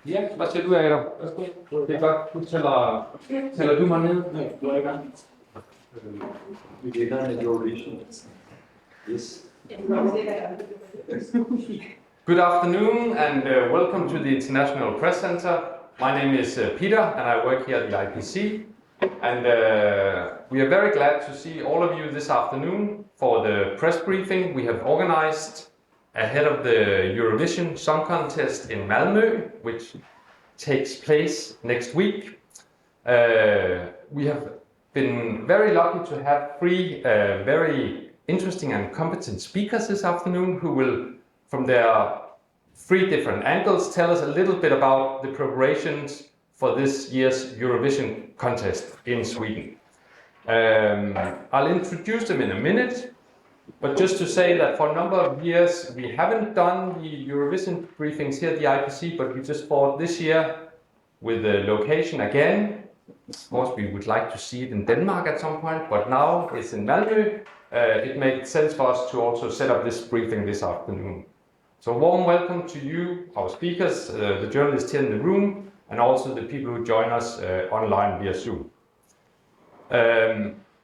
Ja, hvad siger du, Adam? Det er godt. Du tæller du mig ned? Nej, du er i gang. Vi vinder med Eurovision. Yes. Good afternoon and welcome to the International Press Center. My name is Peter and I work here at the IPC. And we are very glad to see all of you this afternoon for the press briefing we have organized ahead of the Eurovision Song Contest in Malmö, which takes place next week. We have been very lucky to have three very interesting and competent speakers this afternoon who will, from their three different angles, tell us a little bit about the preparations for this year's Eurovision contest in Sweden. I'll introduce them in a minute, but just to say that for a number of years we haven't done the Eurovision briefings here at the IPC, but we just thought this year with the location again, of course we would like to see it in Denmark at some point, but now it's in Malmö, it made sense for us to also set up this briefing this afternoon. So warm welcome to you, our speakers, the journalists here in the room, and also the people who join us online via Zoom.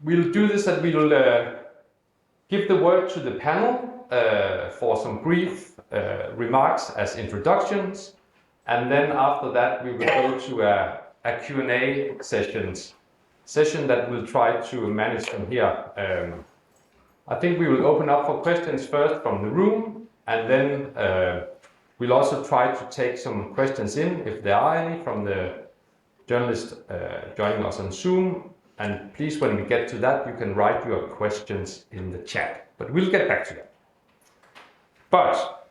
We'll do this and we'll give the word to the panel for some brief remarks as introductions, and then after that we will go to a Q&A session that we'll try to manage from here. I think we will open up for questions first from the room, and then we'll also try to take some questions in, if there are any, from the journalists joining us on Zoom. And please, when we get to that, you can write your questions in the chat. But we'll get back to that. But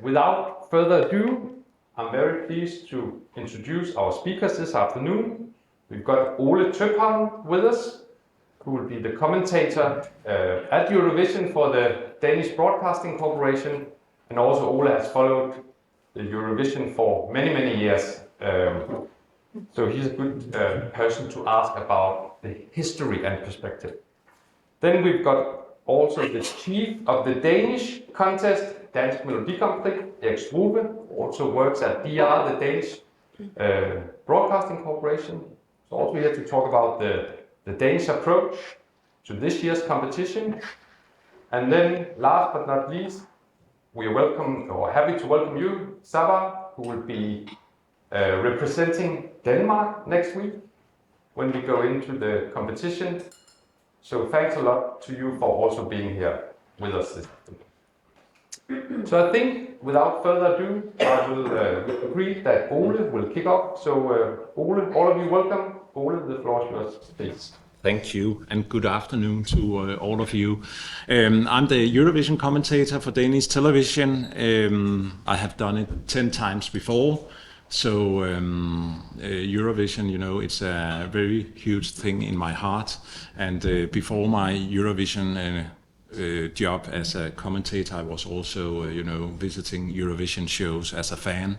without further ado, I'm very pleased to introduce our speakers this afternoon. We've got Ole Tøpholm with us, who will be the commentator at Eurovision for the Danish Broadcasting Corporation. And also Ole has followed the Eurovision for many, many years. So he's a good person to ask about the history and perspective. Then we've got also the chief of the Danish contest, Danish Melodi Grand Prix, Erik Struve, also works at DR, the Danish Broadcasting Corporation. So also here to talk about the Danish approach to this year's competition. And then last but not least, we are happy to welcome you, SABA, who will be representing Denmark next week when we go into the competition. So thanks a lot to you for also being here with us this afternoon. So I think without further ado, I will agree that Ole will kick off. So Ole, all of you welcome. Ole, the floor is yours, please. Thank you, and good afternoon to all of you. I'm the Eurovision commentator for Danish television. I have done it 10 times before. So Eurovision, you know, it's a very huge thing in my heart. And before my Eurovision job as a commentator, I was also, visiting Eurovision shows as a fan.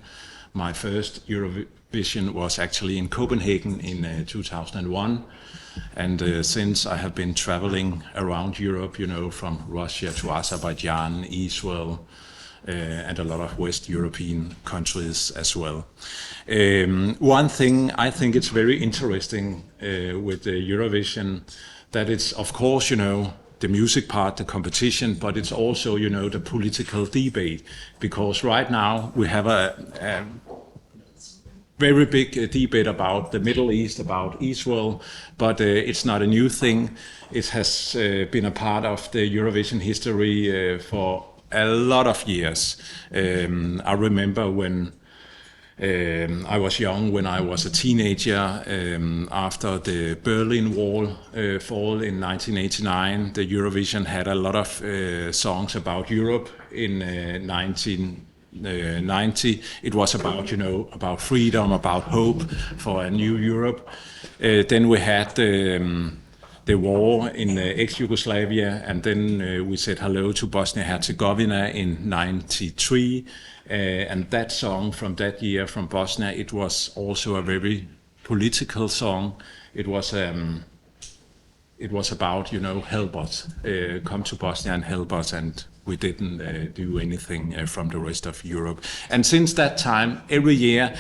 My first Eurovision was actually in Copenhagen in 2001. And since I have been traveling around Europe, from Russia to Azerbaijan, Israel, and a lot of West European countries as well. One thing I think it's very interesting with the Eurovision, that it's of course, the music part, the competition, but it's also, the political debate, because right now we have a very big debate about the Middle East, about Israel, but it's not a new thing. It has been a part of the Eurovision history for a lot of years. I remember when I was young, when I was a teenager, after the Berlin Wall fall in 1989, the Eurovision had a lot of songs about Europe. In 1990, it was about, about freedom, about hope for a new Europe. Then we had the war in ex-Yugoslavia, and then we said hello to Bosnia-Herzegovina in 93. And that song from that year from Bosnia, it was also a very political song. It was about, help us, come to Bosnia and help us. And we didn't do anything from the rest of Europe. And since that time, every year,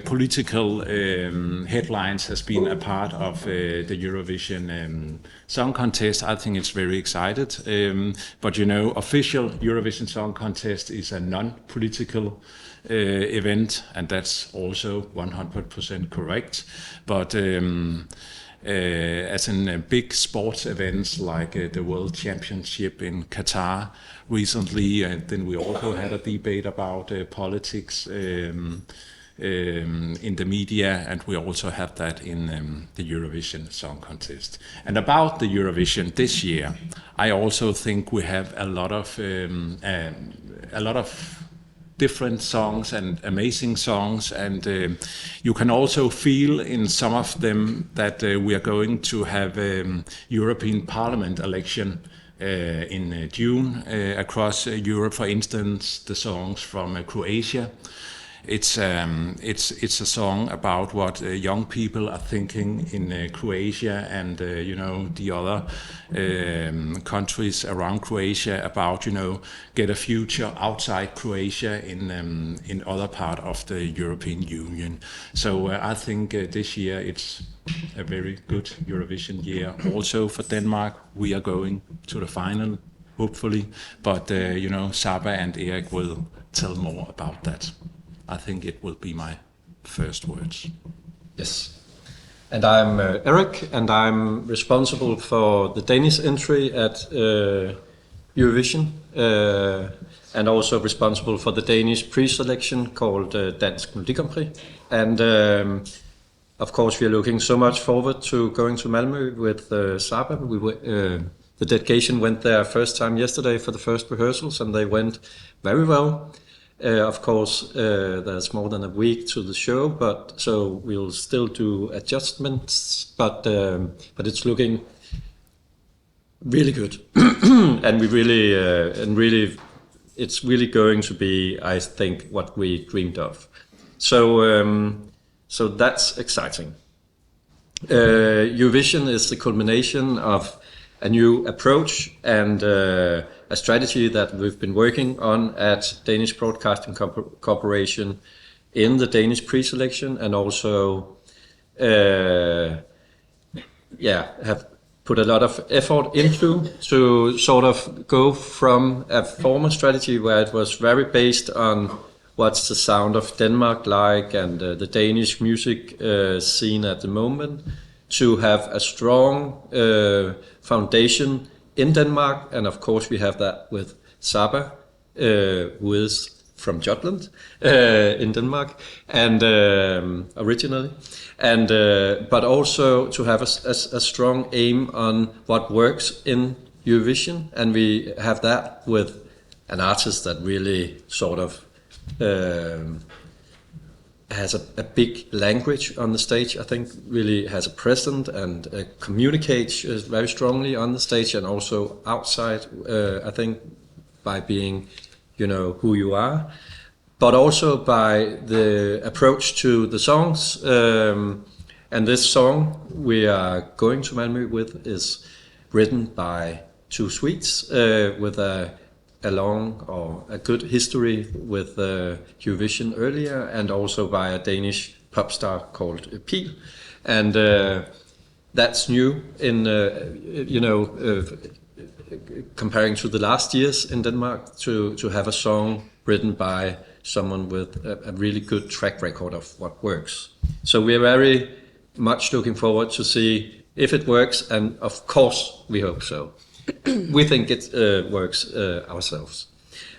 political headlines has been a part of the Eurovision Song Contest. I think it's very excited. But you know, official Eurovision Song Contest is a non-political event, and that's also 100% correct. But as in big sports events like the World Championship in Qatar recently, and then we also had a debate about politics in the media, and we also have that in the Eurovision Song Contest. And about the Eurovision this year, I also think we have a lot of different songs and amazing songs, and you can also feel in some of them that we are going to have European Parliament election in June across Europe. For instance, the songs from Croatia. It's a song about what young people are thinking in Croatia and you know, the other countries around Croatia about, you know, get a future outside Croatia in other part of the European Union. So I think this year it's a very good Eurovision year. Also for Denmark, we are going to the final, hopefully. But you know, SABA and Erik will tell more about that. I think it will be my first words. Yes. And I'm Erik, and I'm responsible for the Danish entry at Eurovision, and also responsible for the Danish pre-selection called Danish Melodi Grand Prix. And of course, we are looking so much forward to going to Malmö with SABA. The delegation went there first time yesterday for the first rehearsals, and they went very well. Of course, there's more than a week to the show, but so we'll still do adjustments. But it's looking really good, and it's really going to be, I think, what we dreamed of. So that's exciting. Eurovision is the culmination of a new approach and a strategy that we've been working on at Danish Broadcasting Corporation in the Danish pre-selection, and also have put a lot of effort into to sort of go from a former strategy where it was very based on what's the sound of Denmark like and the Danish music scene at the moment, to have a strong foundation in Denmark. And of course we have that with SABA, who is from Jutland in Denmark, and originally, and but also to have a strong aim on what works in Eurovision. And we have that with an artist that really sort of has a big language on the stage. I think really has a presence and communicates very strongly on the stage and also outside. I think by being, you know, who you are, but also by the approach to the songs. And this song we are going to Malmö with is written by two Swedes with a long or a good history with Eurovision earlier, and also by a Danish pop star called Pil. And that's new in, comparing to the last years in Denmark, to have a song written by someone with a really good track record of what works. So we are very much looking forward to see if it works, and of course we hope so. We think it works ourselves.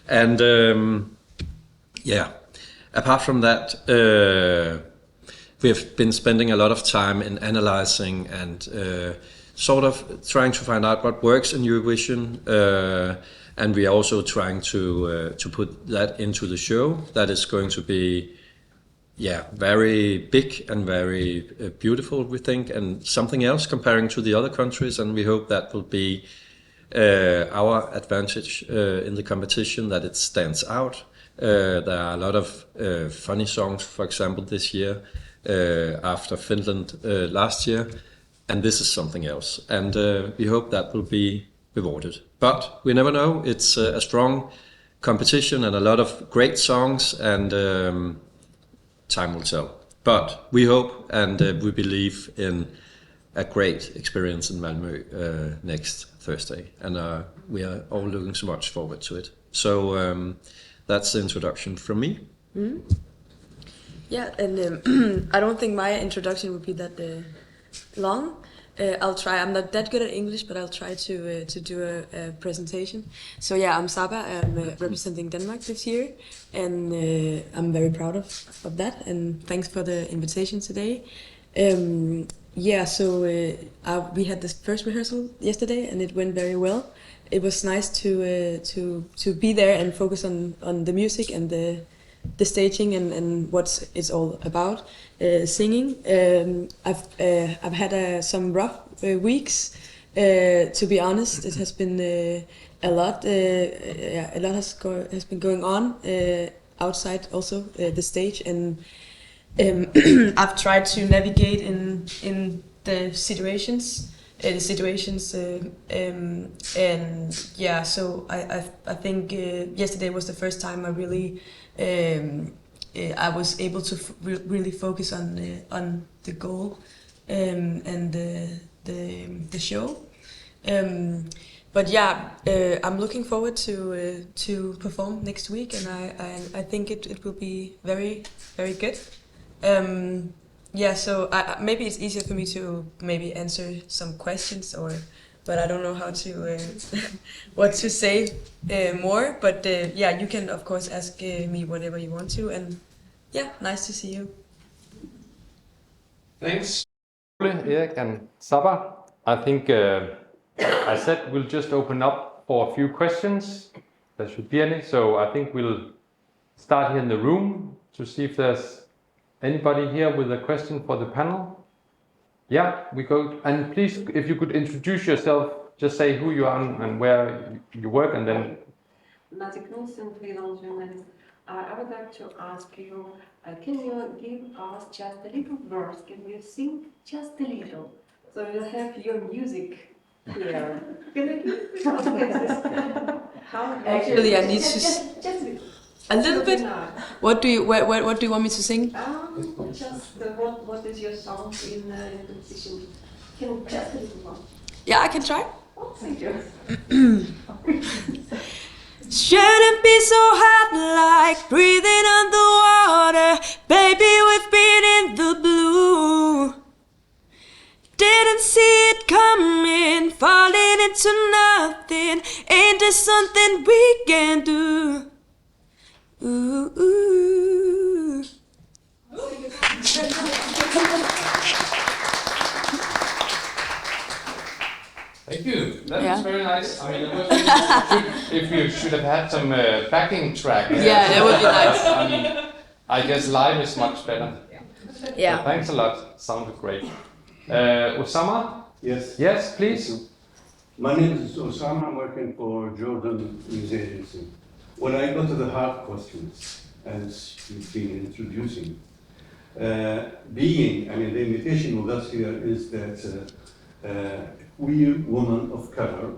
And apart from that, we have been spending a lot of time in analyzing and sort of trying to find out what works in Eurovision, and we are also trying to put that into the show that is going to be very big and very beautiful, we think, and something else comparing to the other countries. And we hope that will be our advantage in the competition, that it stands out. There are a lot of funny songs, for example, this year after Finland last year, and this is something else, and we hope that will be rewarded. But we never know. It's a strong competition and a lot of great songs, and time will tell. But we hope and we believe in a great experience in Malmö next Thursday, and we are all looking so much forward to it. So that's the introduction from me. Mm. Yeah, and I don't think my introduction would be that long. I'll try. I'm not that good at English, but I'll try to do a presentation. So yeah, I'm SABA. I'm representing Denmark this year, and I'm very proud of that. And thanks for the invitation today. Yeah, so we had this first rehearsal yesterday, and it went very well. It was nice to be there and focus on the music and the staging and what it's all about. Singing. I've had some rough weeks. To be honest, it has been a lot. A lot has been going on outside also the stage, and I've tried to navigate in the situations. And yeah, so I think yesterday was the first time I really I was able to really focus on the goal and the show. But yeah, I'm looking forward to perform next week, and I think it will be very, very good. Yeah, so maybe it's easier for me to maybe answer some questions, but I don't know how to what to say more. But yeah, you can of course ask me whatever you want to, and yeah, nice to see you. Thanks, Ole, Erik, and SABA. I think I said we'll just open up for a few questions. There should be any, so I think we'll start here in the room to see if there's anybody here with a question for the panel. Yeah, we go. And please, if you could introduce yourself, just say who you are and where you work, and then. Nazi Knudsen, freelance journalist. I would like to ask you, can you give us just a little verse? Can you sing just a little? So we'll have your music here. Can I give? Actually, I need to. Just a little bit. What do you want me to sing? Just what is your song in the position? Can just a little one? Yeah, I can try. Oh, thank you. Shouldn't be so hot like breathing underwater. Baby, we've been in the blue. Didn't see it coming, falling into nothing. Ain't there something we can do? Ooh, ooh. Thank you. That Yeah. was very nice. I mean, it was if you should have had some backing track. Yeah, that would be nice. I mean, I guess live is much better. Yeah. So thanks a lot. Sounded great. Osama? Yes. Yes, please. My name is Osama. I'm working for Jordan News Agency. When I go to the hard questions, as you've been introducing, the invitation with us here is that queer woman of color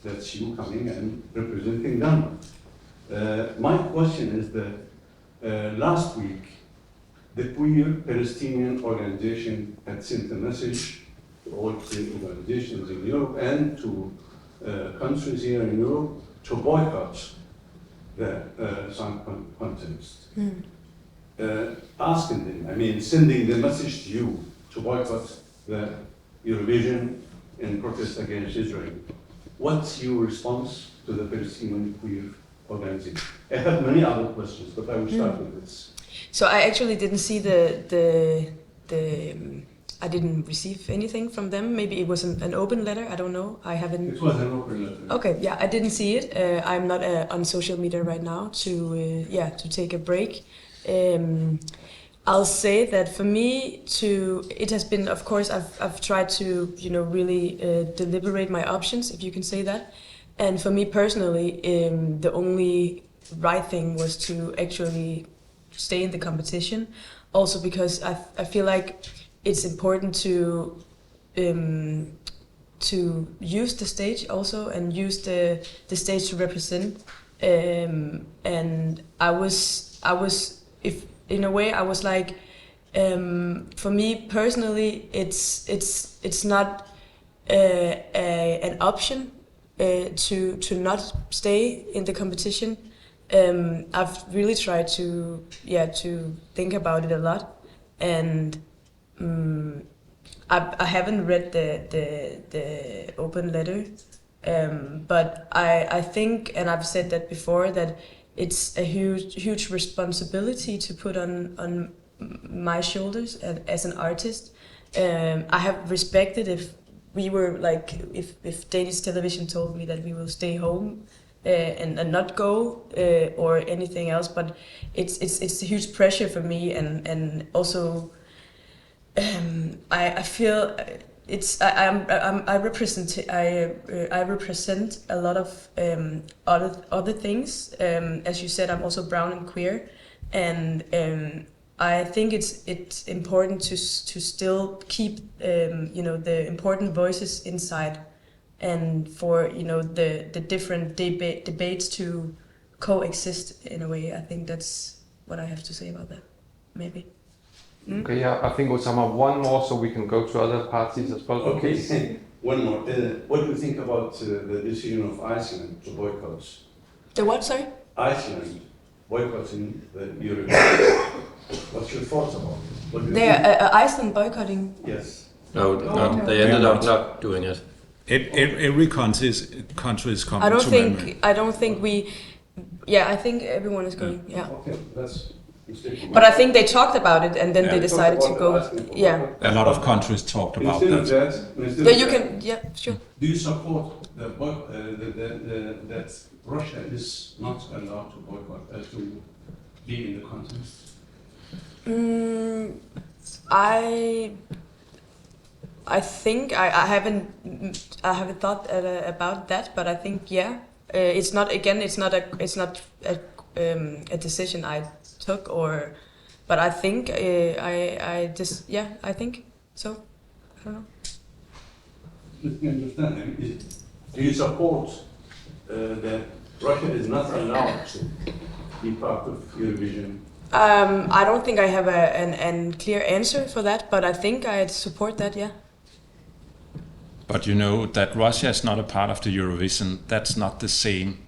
that's you coming and representing Denmark. My question is that last week, the queer Palestinian organization had sent a message to all queer organizations in Europe and to countries here in Europe to boycott the song contest. Asking them, sending the message to you to boycott the Eurovision in protest against Israel. What's your response to the Palestinian queer organization? I have many other questions, but I will start with this. So I actually didn't see I didn't receive anything from them. Maybe it was an open letter. I don't know. I haven't. It was an open letter. Okay, yeah, I didn't see it. I'm not on social media right now to take a break. I'll say that for me, it has been, of course, I've tried to really deliberate my options, if you can say that. And for me personally, the only right thing was to actually stay in the competition. Also because I feel like it's important to use the stage also and use the stage to represent. And I was if in a way I was like, for me personally, it's not an option to not stay in the competition. I've really tried to think about it a lot, and I haven't read the open letter, but I think, and I've said that before, that it's a huge responsibility to put on my shoulders as an artist. I have respected if we were like, if Danish television told me that we will stay home and not go or anything else, but it's a huge pressure for me, and also I feel I represent a lot of other things. As you said, I'm also brown and queer, and I think it's important to still keep the important voices inside, and for the different debates to coexist in a way. I think that's what I have to say about that. Maybe. Okay, yeah, I think Osama, one more so we can go to other parties as well. Okay, one more. What do you think about the decision of Iceland to boycott? The what, sorry? Iceland boycotting the Eurovision. What's your thoughts about it? What do you think? Iceland boycotting. Yes. No, they ended up not doing it. Every country is coming I don't to think. Malmö. I don't think we. Yeah, I think everyone is going. Yeah. Okay, that's mistaken. But I think they talked about it and then they Talked decided to about go. Iceland for Yeah. boycott. A lot of countries talked about Instead of that. that, Yeah, you can. Yeah, sure. Do you support that Russia is not allowed to boycott, to be in the contest? I think I haven't thought about that, but I think it's not a decision I took, but I think I think so. I don't know. Let me understand. Do you support that Russia is not allowed to be part of Eurovision? I don't think I have a clear answer for that, but I think I support that. Yeah. But you know that Russia is not a part of the Eurovision. That's not the same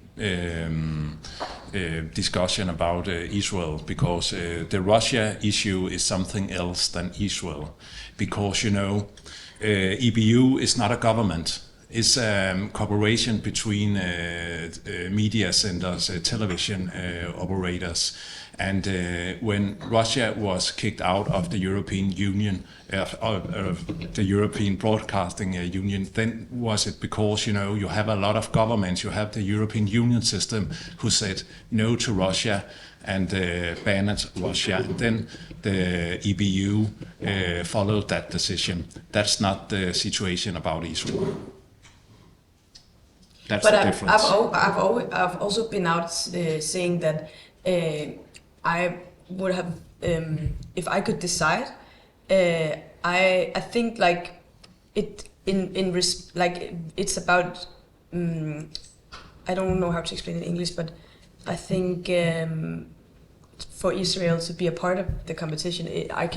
discussion about Israel, because the Russia issue is something else than Israel. Because EBU is not a government. It's a cooperation between media centers, television operators. And when Russia was kicked out of the European Union, the European Broadcasting Union, then was it because, you have a lot of governments, you have the European Union system who said no to Russia and banned Russia. And then the EBU followed that decision. That's not the situation about Israel. That's the difference. I've also been out saying that I would have, if I could decide, I think like it's about, I don't know how to explain it in English, but I think for Israel to be a part of the competition, I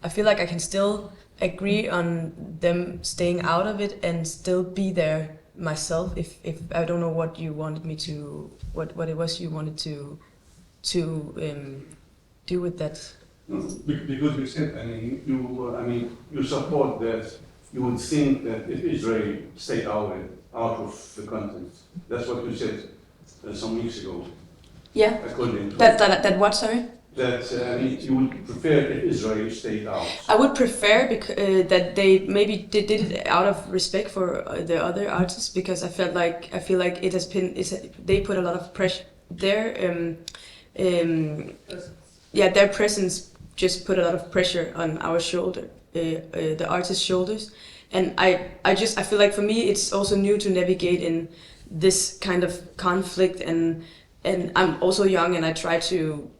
feel like I can still agree on them staying out of it and still be there myself if I don't know what you wanted me to, what it was you wanted to do with that. No, because you said, you support that. You would think that if Israel stayed out of the contest. That's what you said some weeks ago. Yeah. According to That what? Sorry. That you would prefer if Israel stayed out. I would prefer that they maybe did it out of respect for the other artists, because I feel like it has been they put a lot of pressure. Their presence just put a lot of pressure on our shoulder, the artist's shoulders, and I feel like for me it's also new to navigate in this kind of conflict, and I'm also young and I try to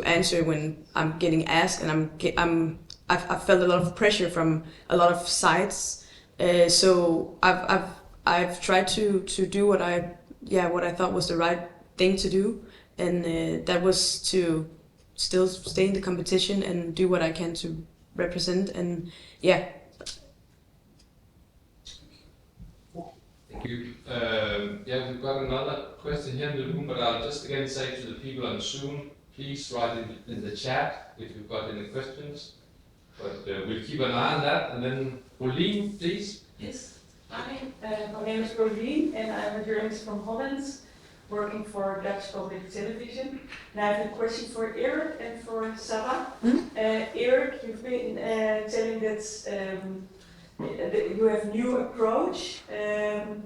answer when I'm getting asked, and I've felt a lot of pressure from a lot of sides, So I've tried to do what I thought was the right thing to do, and that was to still stay in the competition and do what I can to represent, and yeah. Thank you. Yeah, we've got another question here in the room, but I'll just again say to the people on Zoom, please write in the chat if you've got any questions. But we'll keep an eye on that. And then, Pauline, please. Yes. Hi, my name is Pauline, and I'm a journalist from Holland, working for Dutch public television. And I have a question for Erik and for SABA. Erik, you've been telling that you have new approach,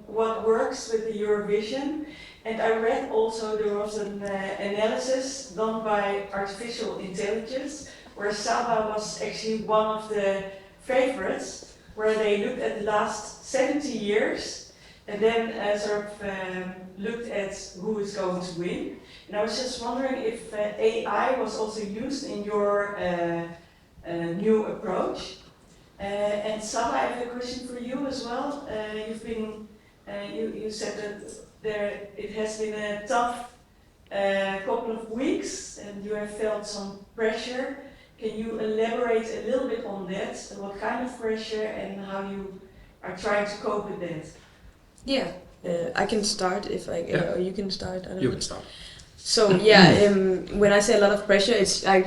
what works with the Eurovision. And I read also there was an analysis done by artificial intelligence, where SABA was actually one of the favorites, where they looked at the last 70 years and then looked at who is going to win. And I was just wondering if AI was also used in your new approach. And SABA, I have a question for you as well. You've been, you said that it has been a tough couple of weeks and you have felt some pressure. Can you elaborate a little bit on that? What kind of pressure and how you are trying to cope with that? Yeah, I can start if I, or you can start. I don't You know. can start. So yeah, when I say a lot of pressure, it's like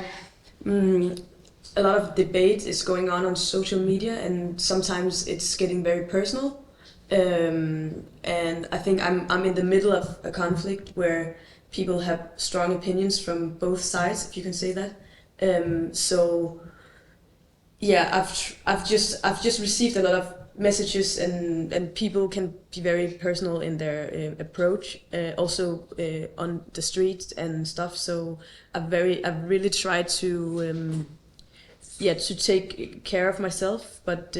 a lot of debate is going on social media, and sometimes it's getting very personal. And I think I'm in the middle of a conflict where people have strong opinions from both sides, if you can say that. So yeah, I've just received a lot of messages, and people can be very personal in their approach, also on the streets and stuff. So I've really tried to to take care of myself, but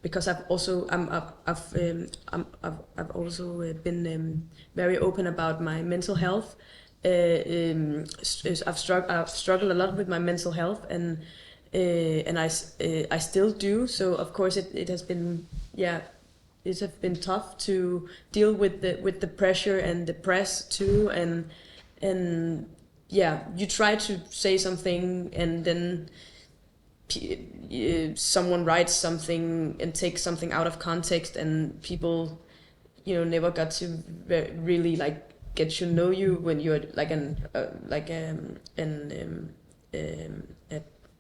because I've also been very open about my mental health. I've struggled a lot with my mental health, and I still do. So of course it has been tough to deal with the pressure and the press too, and you try to say something and then someone writes something and takes something out of context, and people never got to really get to know you when you're like a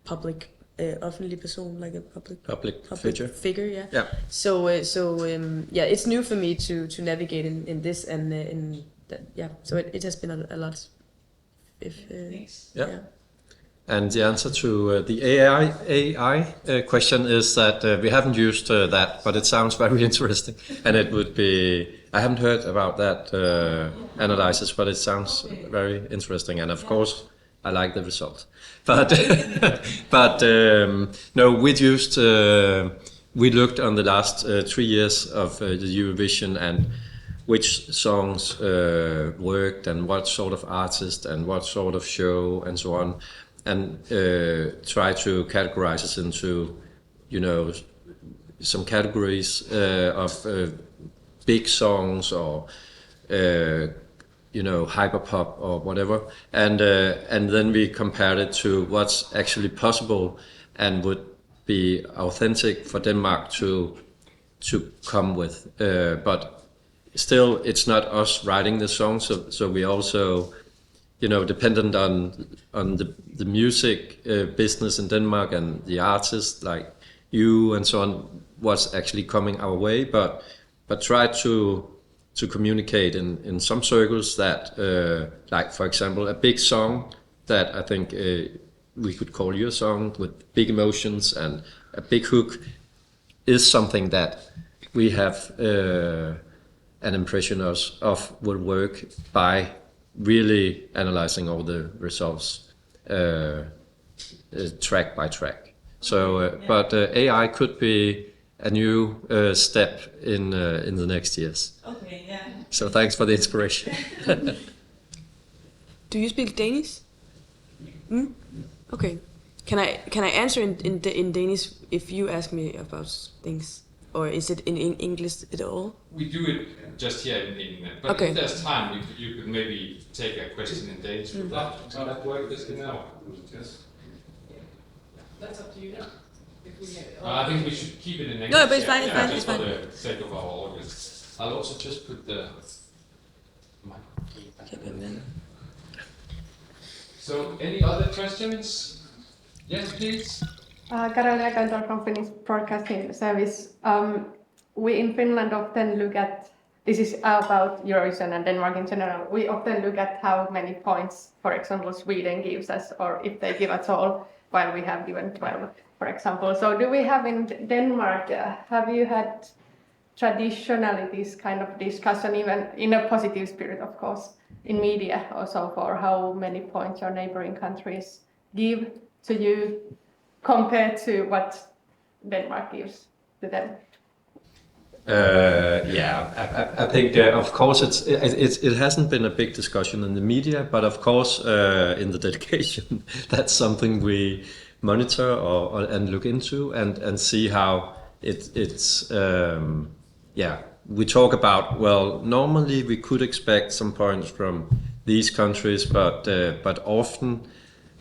public offentlig person, like a public figure. Yeah. So it's new for me to navigate in this, and in that, so it has been a lot. Thanks. Yeah. And the answer to the AI question is that we haven't used that, but it sounds very interesting. And it would be, I haven't heard about that analysis, but it sounds very interesting. And of course, I like the result. But no, we looked on the last 3 years of the Eurovision and which songs worked and what sort of artist and what sort of show and so on. And try to categorize us into, some categories of big songs or, hyperpop or whatever. And then we compared it to what's actually possible and would be authentic for Denmark to come with. But still, it's not us writing the songs, so we also dependent on the music business in Denmark and the artists like you and so on, what's actually coming our way, but try to communicate in some circles that, like for example, a big song that I think we could call your song with big emotions and a big hook is something that we have an impression of will work by really analyzing all the results track by track. So, but AI could be a new step in the next years. Okay, yeah. So thanks for the inspiration. Do you speak Danish? Okay. Can I answer in Danish if you ask me about things? or is it in English at all? We do it just here but Okay. if there's time, you could maybe take a question in Danish. Would that work this now? Yes. That's up to you now. I think we should keep it in English. No, but it's fine, it's fine, just it's for fine. the sake of our audience. I'll also just put the mic. So, any other questions? Yes, please. Karolina Kantor from Finnish Broadcasting Service. We in Finland often look at, this is about Eurovision and Denmark in general, we often look at how many points, for example, Sweden gives us, or if they give at all, while we have given 12, for example. So do we have in Denmark, have you had traditionally this kind of discussion, even in a positive spirit, of course, in media also, for how many points your neighboring countries give to you compared to what Denmark gives to them? I think of course it hasn't been a big discussion in the media, but of course in the dedication that's something we monitor and look into and see how it's we talk about, well, normally we could expect some points from these countries, but often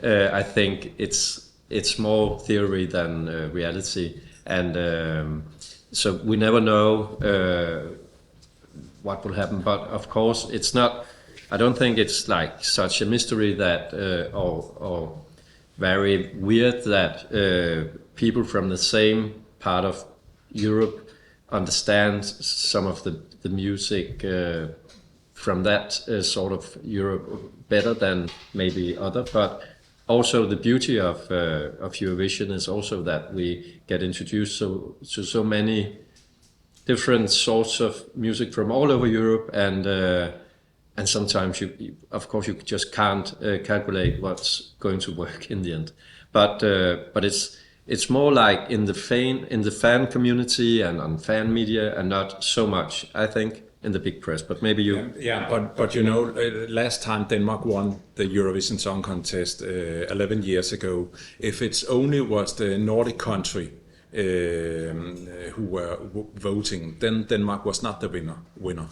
I think it's more theory than reality, and so we never know what will happen. But of course, it's not. I don't think it's like such a mystery that or very weird that people from the same part of Europe understand some of the music from that sort of Europe better than maybe other, but also the beauty of Eurovision is also that we get introduced to so many different sorts of music from all over Europe, and sometimes you just can't calculate what's going to work in the end. But it's more like in the fan community and on fan media, and not so much, I think, in the big press. But maybe you... But you know, last time Denmark won the Eurovision Song Contest 11 years ago, if it's only was the Nordic country who were voting, then Denmark was not the winner.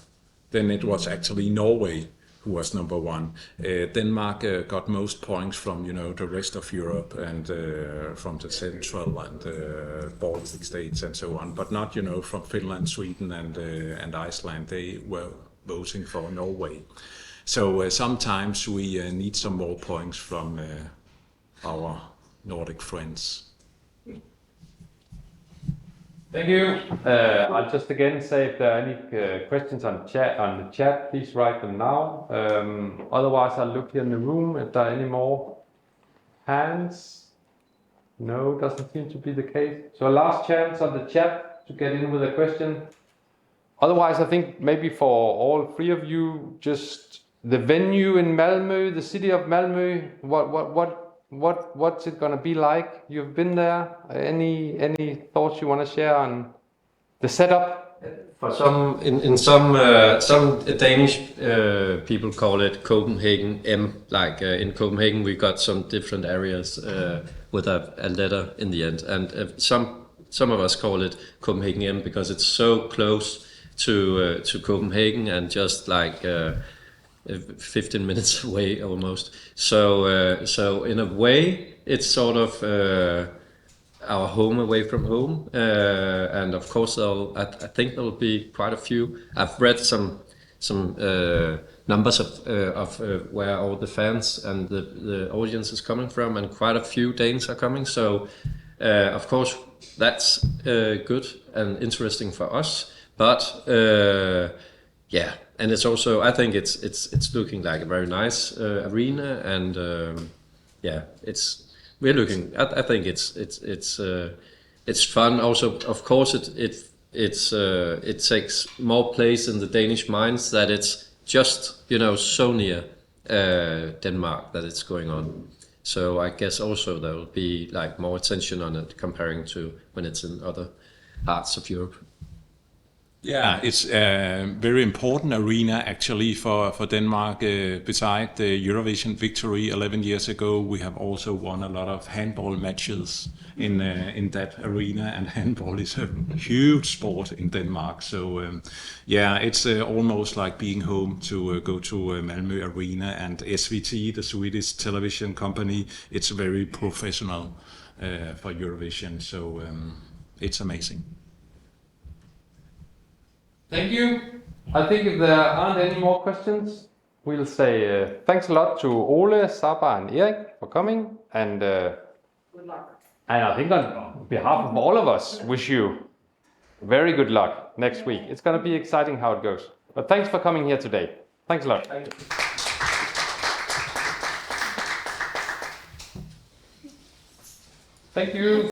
Then it was actually Norway who was number one. Denmark got most points from, you know, the rest of Europe and from the Central and Baltic states and so on, but not, you know, from Finland, Sweden and Iceland. They were voting for Norway. So sometimes we need some more points from our Nordic friends. Thank you. I'll just again say if there are any questions on the chat, please write them now. Otherwise, I'll look here in the room if there are any more hands. No, doesn't seem to be the case. So last chance on the chat to get in with a question. Otherwise, I think maybe for all three of you, just the venue in Malmö, the city of Malmö, what's it gonna be like? You've been there. Any thoughts you want to share on the setup? For some Danish people call it Copenhagen M. Like in Copenhagen, we got some different areas with a letter in the end, and some of us call it Copenhagen M because it's so close to Copenhagen and just like 15 minutes away almost. So in a way, it's sort of our home away from home, and of course, I think there will be quite a few. I've read some numbers of where all the fans and the audience is coming from, and quite a few Danes are coming. So of course, that's good and interesting for us. But yeah, and it's also, I think it's looking like a very nice arena, and yeah, we're looking. I think it's fun. Also, of course, it takes more place in the Danish minds that it's just, you know, so near Denmark that it's going on. So I guess also there will be like more attention on it comparing to when it's in other parts of Europe. Yeah, it's a very important arena actually for Denmark. Beside the Eurovision victory 11 years ago, we have also won a lot of handball matches in that arena, and handball is a huge sport in Denmark. So yeah, it's almost like being home to go to Malmö Arena, and SVT, the Swedish television company, it's very professional for Eurovision. So it's amazing. Thank you. I think if there aren't any more questions, we'll say thanks a lot to Ole, SABA, and Erik for coming. And Good luck. and I think on behalf of all of us, wish you very good luck next week. It's going to be exciting how it goes. But thanks for coming here today. Thanks a lot. Thank you.